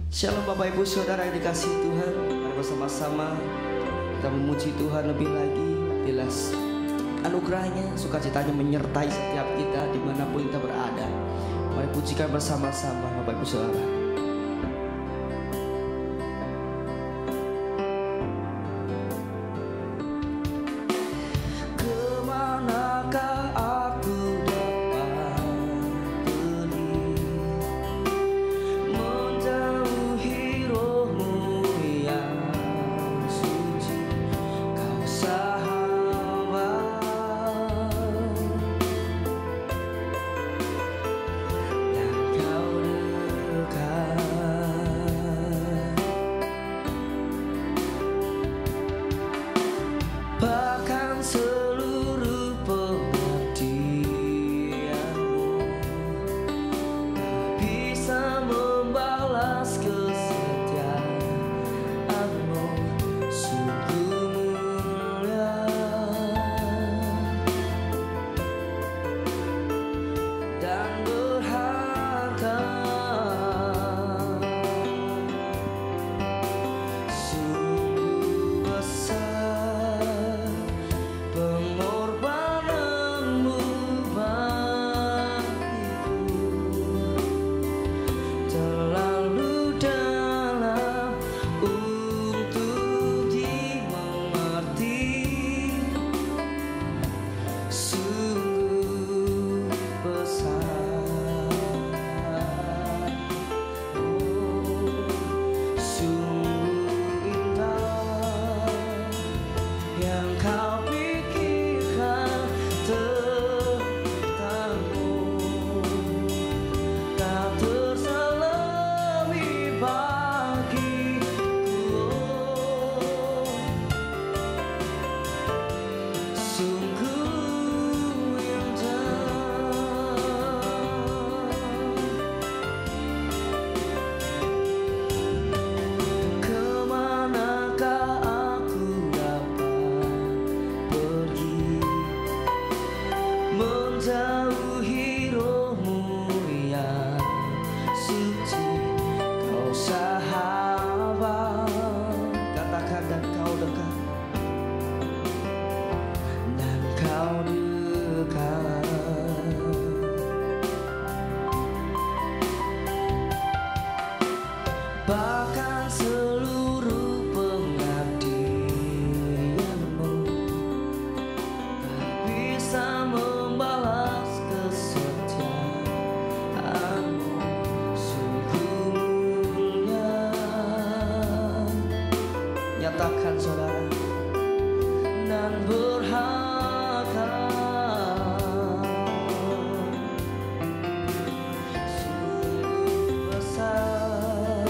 Shalom Bapak Ibu Saudara yang dikasihi Tuhan. Mari bersama-sama kita memuji Tuhan lebih lagi. Jelas anugerahnya, sukacitanya menyertai setiap kita dimanapun kita berada. Mari pujikan bersama-sama Bapak Ibu Saudara. Bahkan seluruh pengabdianmu bisa membalas kesetiaanmu, sungguh mulia dan berharga. Sungguh besar pengorbananmu bagiku, terlalu dalam untuk dimengerti. Sungguh besar, sungguh indah yang kau pikirkan tentangmu, tak terselami bagiku. Sungguh indah. Kemanakah aku dapat pergi, menjauhi rohmu yang suci, kau sahabat. Katakan dan kau dekat, dan kau dekat. Bahkan seluruh pengabdianmu bisa membalas kesetiaanmu, sungguh mulia. Nyatakan saudara, dan berharga. Sungguh besar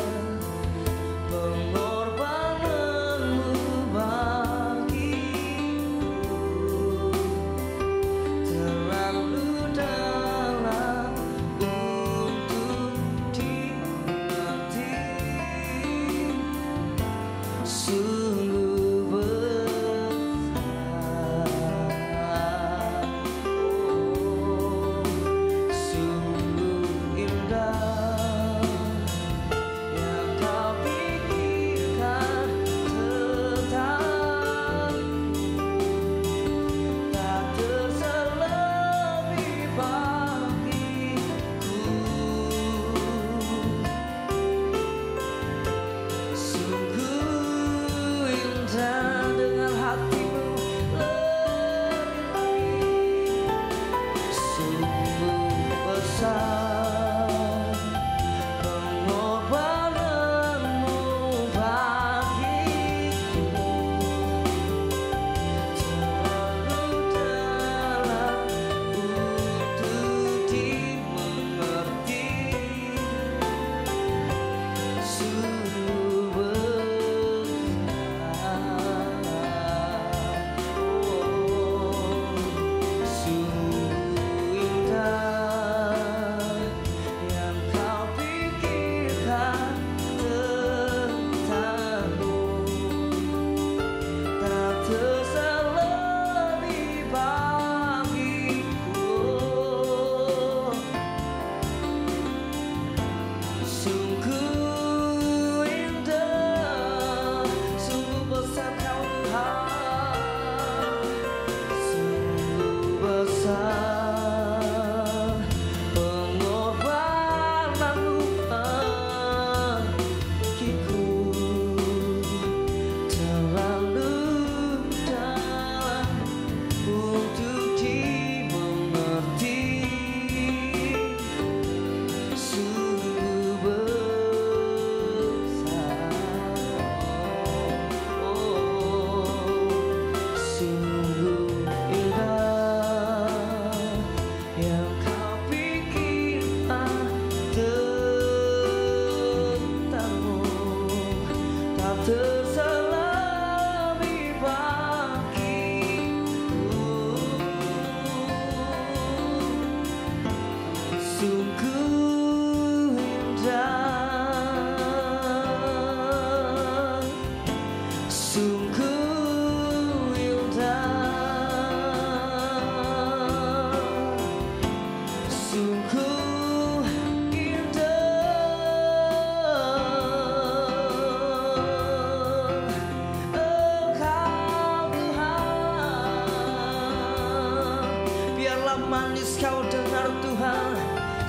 manis kau dengar Tuhan,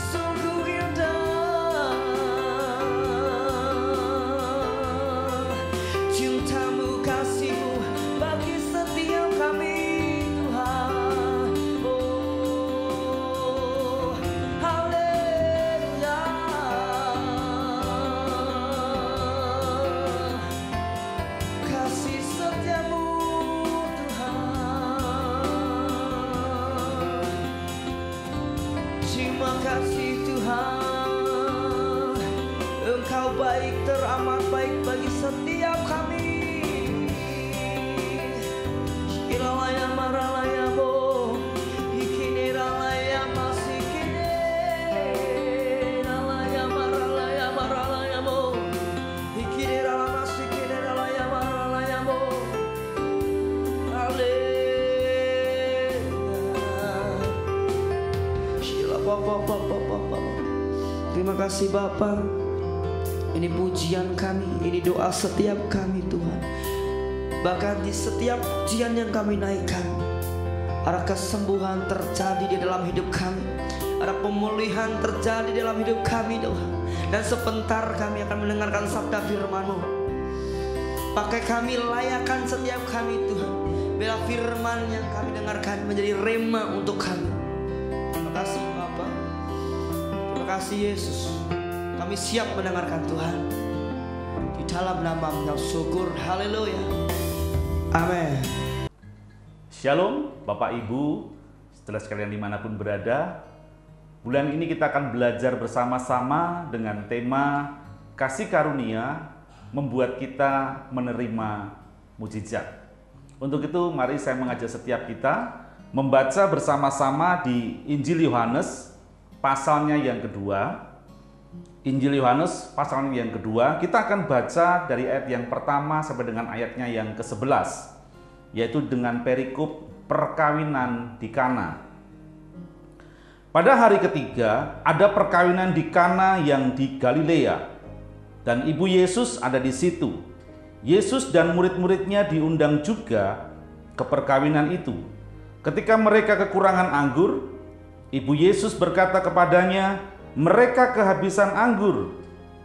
sungguh indah. Cintamu, kasihmu bagi setiap kami Tuhan. Oh, haleluya. Kasih setiamu terima kasih Tuhan, Engkau baik, teramat baik bagi setiap kami. Ilalaya maralaya mo, ikineralaya masikine, ilalaya maralaya mo, ikinerala masikine, ilalaya maralaya mo. Terima kasih Bapa. Ini pujian kami, ini doa setiap kami Tuhan. Bahkan di setiap pujian yang kami naikkan, ada kesembuhan terjadi di dalam hidup kami, ada pemulihan terjadi dalam hidup kami Tuhan. Dan sebentar kami akan mendengarkan sabda firman-Mu. Pakai kami, layakkan setiap kami Tuhan. Bila firman yang kami dengarkan menjadi rema untuk kami. Terima kasih Bapa. Terima kasih Yesus. Kami siap mendengarkan Tuhan. Di dalam nama-Mu syukur. Haleluya. Amin. Shalom Bapak Ibu, setelah sekalian dimanapun berada. Bulan ini kita akan belajar bersama-sama dengan tema kasih karunia membuat kita menerima mujizat. Untuk itu mari saya mengajak setiap kita membaca bersama-sama di Injil Yohanes pasalnya yang kedua. Injil Yohanes pasalnya yang kedua, kita akan baca dari ayat yang pertama sampai dengan ayatnya yang ke-11, yaitu dengan perikop perkawinan di Kana. Pada hari ketiga ada perkawinan di Kana yang di Galilea, dan ibu Yesus ada di situ. Yesus dan murid-muridnya diundang juga ke perkawinan itu. Ketika mereka kekurangan anggur, ibu Yesus berkata kepadanya, "Mereka kehabisan anggur."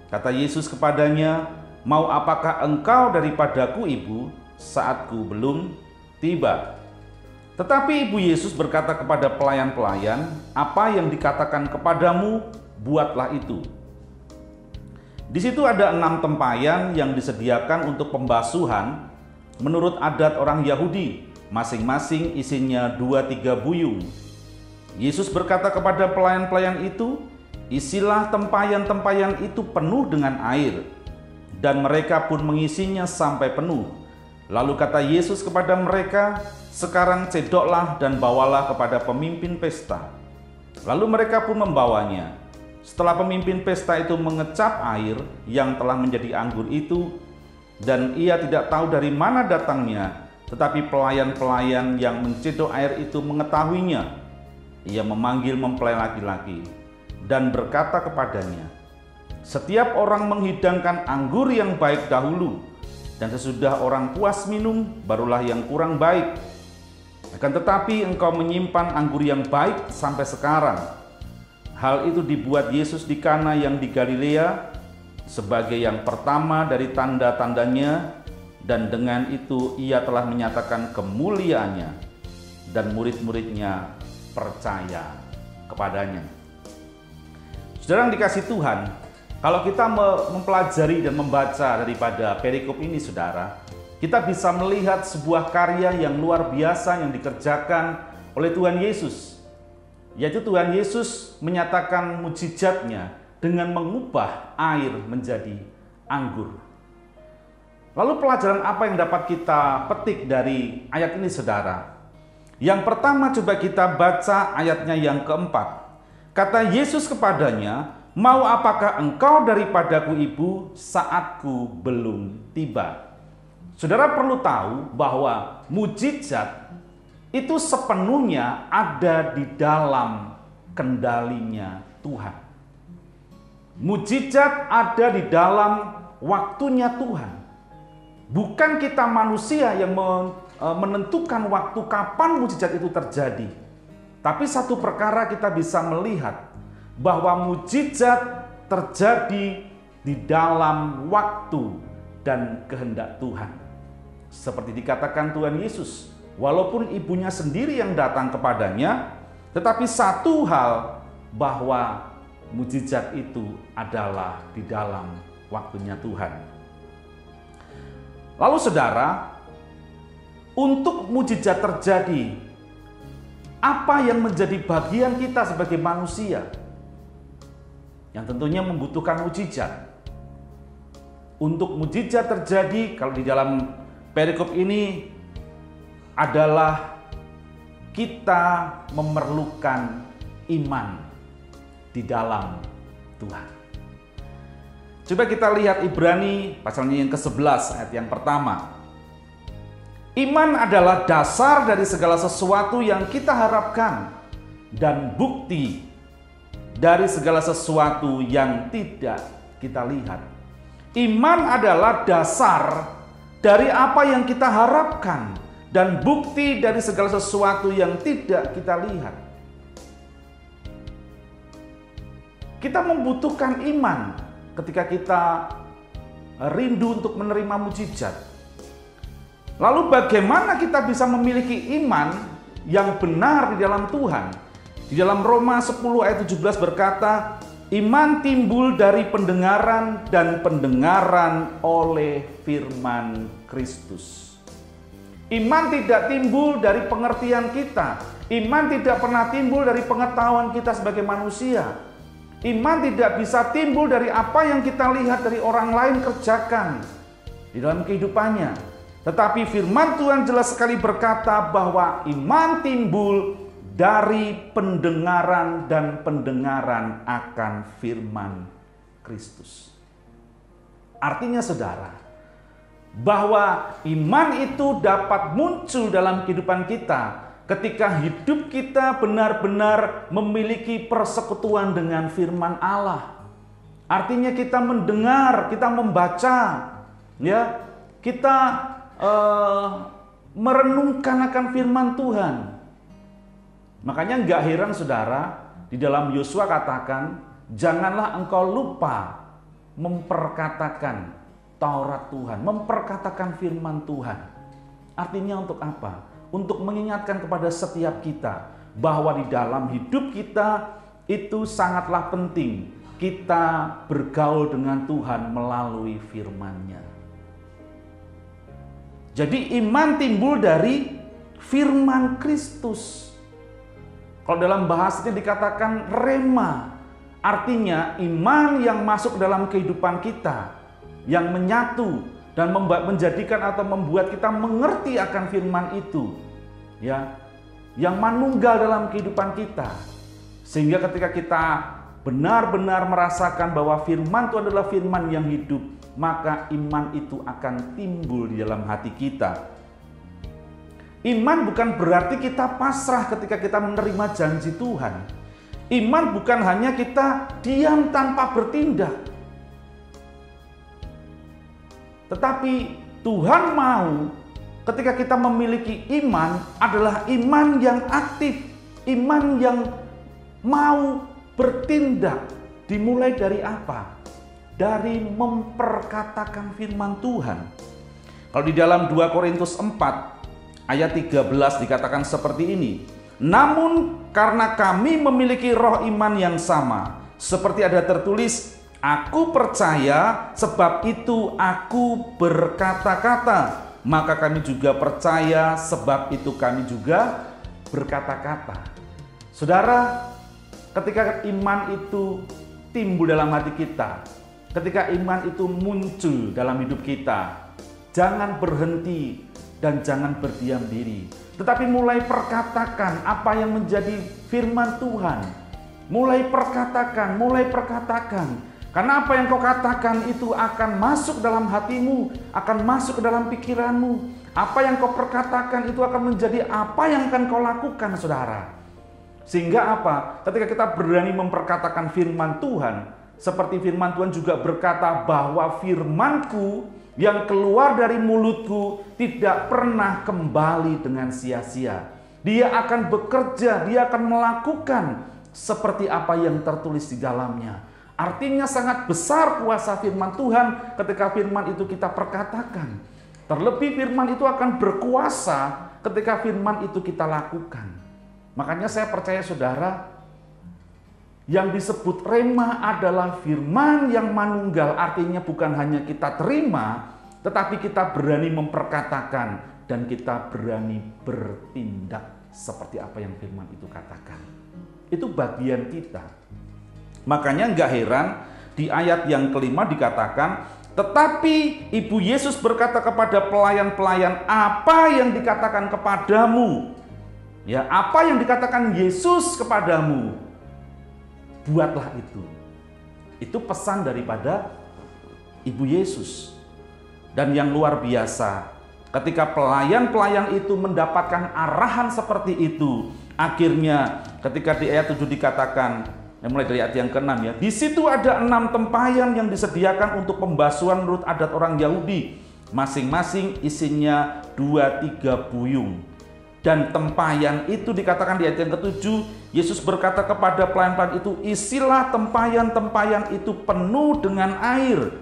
Kata Yesus kepadanya, "Mau apakah engkau daripadaku, ibu, saatku belum tiba?" Tetapi ibu Yesus berkata kepada pelayan-pelayan, "Apa yang dikatakan kepadamu, buatlah itu." Di situ ada 6 tempayan yang disediakan untuk pembasuhan menurut adat orang Yahudi, masing-masing isinya 2-3 buyung. Yesus berkata kepada pelayan-pelayan itu, "Isilah tempayan-tempayan itu penuh dengan air." Dan mereka pun mengisinya sampai penuh. Lalu kata Yesus kepada mereka, "Sekarang cedoklah dan bawalah kepada pemimpin pesta." Lalu mereka pun membawanya. Setelah pemimpin pesta itu mengecap air yang telah menjadi anggur itu, dan ia tidak tahu dari mana datangnya, tetapi pelayan-pelayan yang mencedok air itu mengetahuinya. Ia memanggil mempelai laki-laki dan berkata kepadanya, "Setiap orang menghidangkan anggur yang baik dahulu, dan sesudah orang puas minum, barulah yang kurang baik. Akan tetapi engkau menyimpan anggur yang baik sampai sekarang." Hal itu dibuat Yesus di Kana yang di Galilea sebagai yang pertama dari tanda-tandanya, dan dengan itu ia telah menyatakan kemuliaannya, dan murid-muridnya percaya kepadanya. Saudara yang dikasih Tuhan, kalau kita mempelajari dan membaca daripada perikop ini saudara, kita bisa melihat sebuah karya yang luar biasa yang dikerjakan oleh Tuhan Yesus, yaitu Tuhan Yesus menyatakan mujizatnya dengan mengubah air menjadi anggur. Lalu pelajaran apa yang dapat kita petik dari ayat ini saudara? Yang pertama coba kita baca ayatnya yang keempat. Kata Yesus kepadanya, "Mau apakah engkau daripadaku, ibu, saatku belum tiba." Saudara perlu tahu bahwa mujizat itu sepenuhnya ada di dalam kendalinya Tuhan. Mujizat ada di dalam waktunya Tuhan. Bukan kita manusia yang menentukan waktu kapan mujizat itu terjadi. Tapi satu perkara kita bisa melihat bahwa mujizat terjadi di dalam waktu dan kehendak Tuhan. Seperti dikatakan Tuhan Yesus, walaupun ibunya sendiri yang datang kepadanya, tetapi satu hal, bahwa mujizat itu adalah di dalam waktunya Tuhan. Lalu saudara, untuk mujizat terjadi, apa yang menjadi bagian kita sebagai manusia? Yang tentunya membutuhkan mujizat. Untuk mujizat terjadi, kalau di dalam perikop ini adalah kita memerlukan iman di dalam Tuhan. Coba kita lihat Ibrani pasalnya yang ke-11 ayat yang pertama. Iman adalah dasar dari segala sesuatu yang kita harapkan dan bukti dari segala sesuatu yang tidak kita lihat. Iman adalah dasar dari apa yang kita harapkan dan bukti dari segala sesuatu yang tidak kita lihat. Kita membutuhkan iman ketika kita rindu untuk menerima mujizat. Lalu bagaimana kita bisa memiliki iman yang benar di dalam Tuhan? Di dalam Roma 10 ayat 17 berkata, iman timbul dari pendengaran dan pendengaran oleh firman Kristus. Iman tidak timbul dari pengertian kita. Iman tidak pernah timbul dari pengetahuan kita sebagai manusia. Iman tidak bisa timbul dari apa yang kita lihat dari orang lain kerjakan di dalam kehidupannya. Tetapi firman Tuhan jelas sekali berkata bahwa iman timbul dari pendengaran dan pendengaran akan firman Kristus. Artinya saudara, bahwa iman itu dapat muncul dalam kehidupan kita ketika hidup kita benar-benar memiliki persekutuan dengan firman Allah. Artinya kita mendengar, kita membaca, ya, kita merenungkan akan firman Tuhan. Makanya nggak heran saudara, di dalam Yosua katakan, janganlah engkau lupa memperkatakan Taurat Tuhan, memperkatakan firman Tuhan. Artinya untuk apa? Untuk mengingatkan kepada setiap kita bahwa di dalam hidup kita itu sangatlah penting kita bergaul dengan Tuhan melalui firman-Nya. Jadi iman timbul dari firman Kristus. Kalau dalam bahasanya dikatakan rema, artinya iman yang masuk dalam kehidupan kita, yang menyatu dan menjadikan atau membuat kita mengerti akan firman itu, ya, yang manunggal dalam kehidupan kita. Sehingga ketika kita benar-benar merasakan bahwa firman itu adalah firman yang hidup, maka iman itu akan timbul di dalam hati kita. Iman bukan berarti kita pasrah ketika kita menerima janji Tuhan. Iman bukan hanya kita diam tanpa bertindak. Tetapi Tuhan mau ketika kita memiliki iman adalah iman yang aktif, iman yang mau bertindak. Dimulai dari apa? Dari memperkatakan firman Tuhan. Kalau di dalam 2 Korintus 4 ayat 13 dikatakan seperti ini. Namun karena kami memiliki roh iman yang sama, seperti ada tertulis, aku percaya sebab itu aku berkata-kata. Maka kami juga percaya sebab itu kami juga berkata-kata. Saudara, ketika iman itu timbul dalam hati kita, ketika iman itu muncul dalam hidup kita, jangan berhenti dan jangan berdiam diri, tetapi mulai perkatakan apa yang menjadi firman Tuhan. Mulai perkatakan. Karena apa yang kau katakan itu akan masuk dalam hatimu, akan masuk ke dalam pikiranmu. Apa yang kau perkatakan itu akan menjadi apa yang akan kau lakukan, saudara. Sehingga apa? Ketika kita berani memperkatakan firman Tuhan, seperti firman Tuhan juga berkata bahwa firman-Ku yang keluar dari mulutku tidak pernah kembali dengan sia-sia. Dia akan bekerja, dia akan melakukan seperti apa yang tertulis di dalamnya. Artinya sangat besar kuasa firman Tuhan ketika firman itu kita perkatakan. Terlebih firman itu akan berkuasa ketika firman itu kita lakukan. Makanya saya percaya saudara, yang disebut rema adalah firman yang manunggal. Artinya bukan hanya kita terima, tetapi kita berani memperkatakan dan kita berani bertindak seperti apa yang firman itu katakan. Itu bagian kita. Makanya nggak heran di ayat yang kelima dikatakan, tetapi Ibu Yesus berkata kepada pelayan-pelayan, apa yang dikatakan kepadamu? Ya, apa yang dikatakan Yesus kepadamu? Buatlah itu. Itu pesan daripada Ibu Yesus. Dan yang luar biasa, ketika pelayan-pelayan itu mendapatkan arahan seperti itu, akhirnya ketika di ayat 7 dikatakan, mulai dari ayat yang ke-6 ya, di situ ada 6 tempayan yang disediakan untuk pembasuhan menurut adat orang Yahudi, masing-masing isinya 2-3 buyung. Dan tempayan itu dikatakan di ayat yang ke-7, Yesus berkata kepada pelayan-pelayan itu, isilah tempayan-tempayan itu penuh dengan air.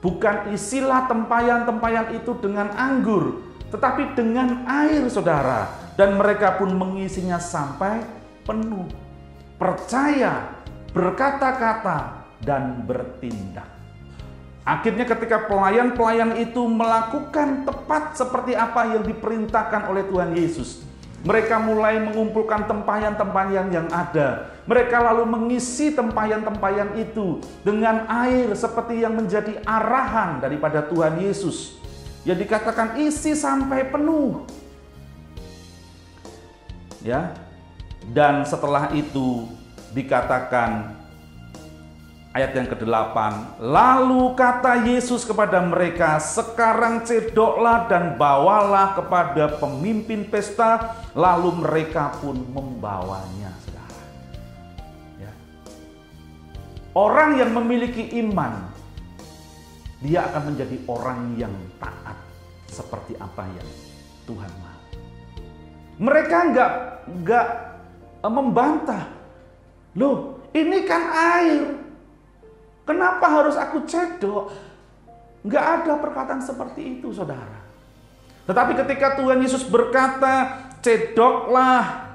Bukan isilah tempayan-tempayan itu dengan anggur, tetapi dengan air, saudara. Dan mereka pun mengisinya sampai penuh. Percaya, berkata-kata, dan bertindak. Akhirnya ketika pelayan-pelayan itu melakukan tepat seperti apa yang diperintahkan oleh Tuhan Yesus, mereka mulai mengumpulkan tempayan-tempayan yang ada. Mereka lalu mengisi tempayan-tempayan itu dengan air seperti yang menjadi arahan daripada Tuhan Yesus. Yang dikatakan isi sampai penuh. Ya. Dan setelah itu dikatakan ayat yang ke-8, lalu kata Yesus kepada mereka, sekarang cedoklah dan bawalah kepada pemimpin pesta, lalu mereka pun membawanya. Saudara. Ya. Orang yang memiliki iman, dia akan menjadi orang yang taat seperti apa yang Tuhan mau. Mereka enggak membantah. Loh, ini kan air. Kenapa harus aku cedok? Enggak ada perkataan seperti itu, saudara. Tetapi ketika Tuhan Yesus berkata, cedoklah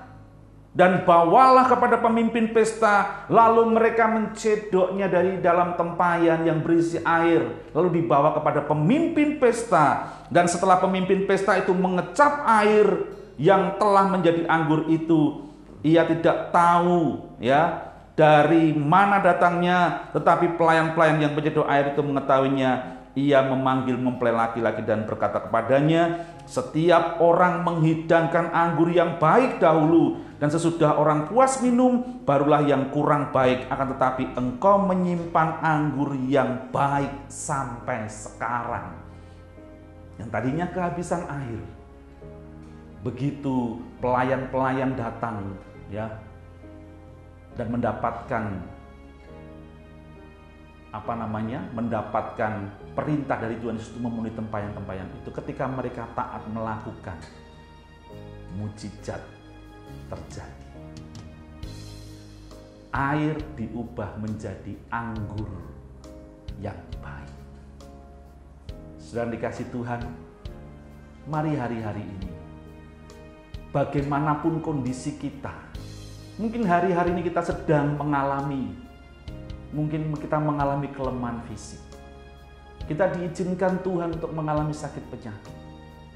dan bawalah kepada pemimpin pesta, lalu mereka mencedoknya dari dalam tempayan yang berisi air, lalu dibawa kepada pemimpin pesta. Dan setelah pemimpin pesta itu mengecap air yang telah menjadi anggur itu, ia tidak tahu ya dari mana datangnya, tetapi pelayan-pelayan yang penyedot air itu mengetahuinya. Ia memanggil mempelai laki-laki dan berkata kepadanya, setiap orang menghidangkan anggur yang baik dahulu, dan sesudah orang puas minum, barulah yang kurang baik. Akan tetapi engkau menyimpan anggur yang baik sampai sekarang. Yang tadinya kehabisan air. Begitu pelayan-pelayan datang, ya, dan mendapatkan mendapatkan perintah dari Tuhan Yesus untuk memenuhi tempayan-tempayan itu, ketika mereka taat melakukan, mujizat terjadi. Air diubah menjadi anggur yang baik. Saudara dikasih Tuhan, mari hari-hari ini, bagaimanapun kondisi kita, mungkin hari-hari ini kita sedang mengalami, mungkin kita mengalami kelemahan fisik. Kita diizinkan Tuhan untuk mengalami sakit penyakit.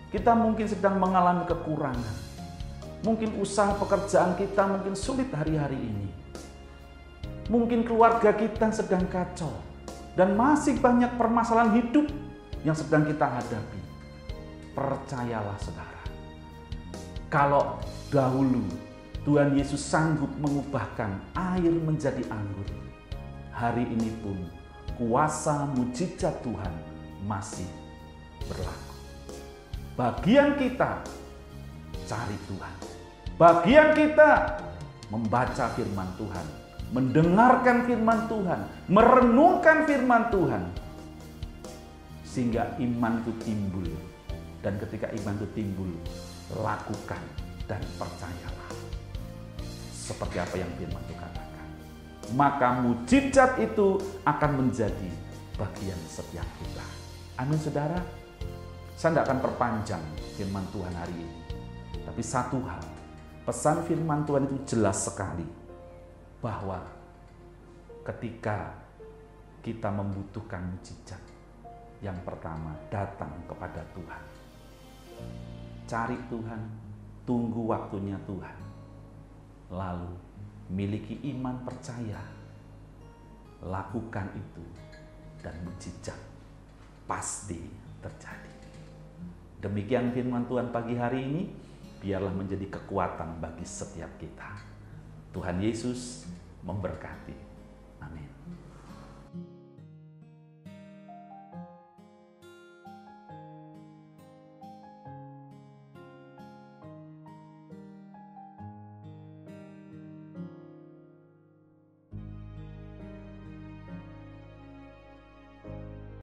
Kita mungkin sedang mengalami kekurangan. Mungkin usaha pekerjaan kita mungkin sulit hari-hari ini. Mungkin keluarga kita sedang kacau. Dan masih banyak permasalahan hidup yang sedang kita hadapi. Percayalah saudara, kalau dahulu Tuhan Yesus sanggup mengubahkan air menjadi anggur, hari ini pun kuasa mujizat Tuhan masih berlaku. Bagian kita cari Tuhan. Bagian kita membaca firman Tuhan, mendengarkan firman Tuhan, merenungkan firman Tuhan, sehingga iman itu timbul. Dan ketika iman itu timbul, lakukan dan percayalah. Seperti apa yang firman Tuhan katakan. Maka mujizat itu akan menjadi bagian setiap kita. Amin saudara. Saya tidak akan perpanjang firman Tuhan hari ini. Tapi satu hal, pesan firman Tuhan itu jelas sekali. Bahwa ketika kita membutuhkan mujizat, yang pertama datang kepada Tuhan. Cari Tuhan, tunggu waktunya Tuhan. Lalu miliki iman percaya. Lakukan itu dan mujizat pasti terjadi. Demikian firman Tuhan pagi hari ini, biarlah menjadi kekuatan bagi setiap kita. Tuhan Yesus memberkati. Amin.